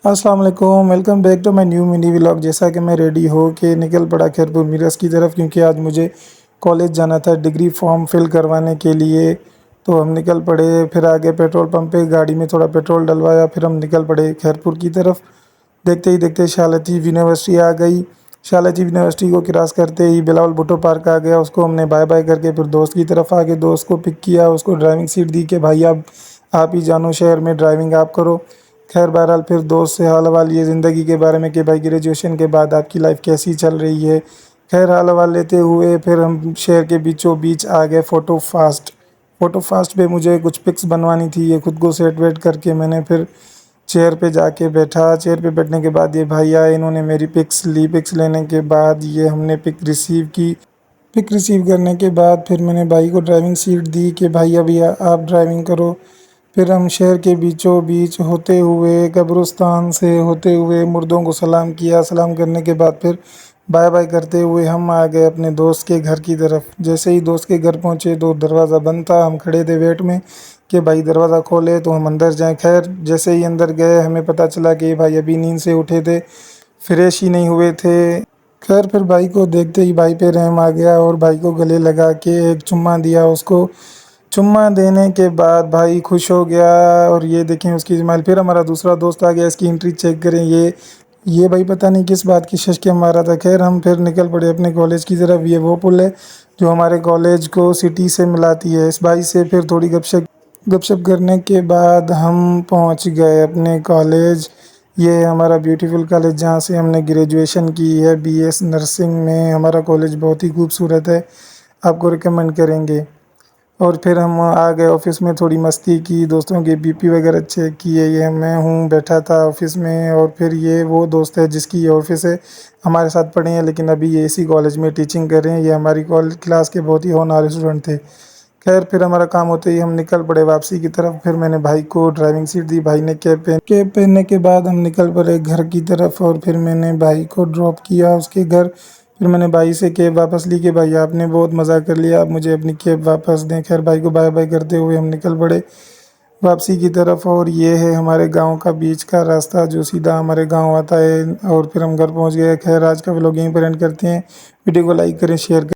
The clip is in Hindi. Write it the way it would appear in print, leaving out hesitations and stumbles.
अस्सलाम वालेकुम, welcome back to my new mini vlog. जैसा कि मैं रेडी हो के निकल पड़ा खैरपुर मिरस की तरफ, क्योंकि आज मुझे कॉलेज जाना था डिग्री फॉर्म फिल करवाने के लिए। तो हम निकल पड़े, फिर आगे पेट्रोल पंप पे गाड़ी में थोड़ा पेट्रोल डलवाया, फिर हम निकल पड़े खैरपुर की तरफ। देखते ही देखते शालाजीब यूनिवर्सिटी आ गई। शालाजीब यूनिवर्सिटी को क्रॉस करते ही बिलावल भुट्टो पार्क आ गया। उसको हमने बाय बाय करके फिर दोस्त की तरफ आगे दोस्त को पिक किया, उसको ड्राइविंग सीट दी कि भाई आप ही जानो शहर में, ड्राइविंग आप करो। खैर बहरहाल फिर दोस्त से हाल हवाल लिए ज़िंदगी के बारे में कि भाई ग्रेजुएशन के बाद आपकी लाइफ कैसी चल रही है। खैर हाल हवाल लेते हुए फिर हम शहर के बीचों बीच आ गए फ़ोटो फास्ट पे मुझे कुछ पिक्स बनवानी थी। ये खुद को सेट वेट करके मैंने फिर चेयर पे जाके बैठा। चेयर पे बैठने के बाद ये भाई आए, इन्होंने मेरी पिक्स ली। पिक्स लेने के बाद ये हमने पिक रिसीव की। पिक रिसीव करने के बाद फिर मैंने भाई को ड्राइविंग सीट दी कि भाई अभी आप ड्राइविंग करो। फिर हम शहर के बीचों बीच होते हुए कब्रिस्तान से होते हुए मुर्दों को सलाम किया। सलाम करने के बाद फिर बाय बाय करते हुए हम आ गए अपने दोस्त के घर की तरफ। जैसे ही दोस्त के घर पहुँचे तो दरवाज़ा बंद था। हम खड़े थे वेट में कि भाई दरवाज़ा खोले तो हम अंदर जाएं। खैर जैसे ही अंदर गए हमें पता चला कि भाई अभी नींद से उठे थे, फ्रेश ही नहीं हुए थे। खैर फिर भाई को देखते ही भाई पे रहम आ गया और भाई को गले लगा के एक चुम्मा दिया उसको। चुम्मा देने के बाद भाई खुश हो गया और ये देखें उसकी स्माइल। फिर हमारा दूसरा दोस्त आ गया, इसकी एंट्री चेक करें। ये भाई पता नहीं किस बात की शश मारा था। खैर हम फिर निकल पड़े अपने कॉलेज की तरफ। ये वो पुल है जो हमारे कॉलेज को सिटी से मिलाती है। इस भाई से फिर थोड़ी गपशप करने के बाद हम पहुंच गए अपने कॉलेज। ये है हमारा ब्यूटीफुल कॉलेज जहाँ से हमने ग्रेजुएशन की है बीएस नर्सिंग में। हमारा कॉलेज बहुत ही खूबसूरत है, आपको रिकमेंड करेंगे। और फिर हम आ गए ऑफिस में, थोड़ी मस्ती की, दोस्तों के बीपी वगैरह चेक किए। ये मैं हूँ बैठा था ऑफिस में और फिर ये वो दोस्त है जिसकी ये ऑफिस है। हमारे साथ पढ़े हैं लेकिन अभी ये इसी कॉलेज में टीचिंग कर रहे हैं। ये हमारी कॉलेज क्लास के बहुत ही होनहार स्टूडेंट थे। खैर फिर हमारा काम होते ही हम निकल पड़े वापसी की तरफ। फिर मैंने भाई को ड्राइविंग सीट दी, भाई ने कैब पहनने के बाद हम निकल पड़े घर की तरफ। और फिर मैंने भाई को ड्रॉप किया उसके घर। फिर मैंने भाई से कैब वापस ली कि भाई आपने बहुत मज़ा कर लिया, आप मुझे अपनी कैब वापस दें। खैर भाई को बाय बाय करते हुए हम निकल पड़े वापसी की तरफ। और ये है हमारे गांव का बीच का रास्ता जो सीधा हमारे गांव आता है। और फिर हम घर पहुंच गए। खैर आज का व्लॉग यहीं पर एंड करते हैं। वीडियो को लाइक करें, शेयर करें।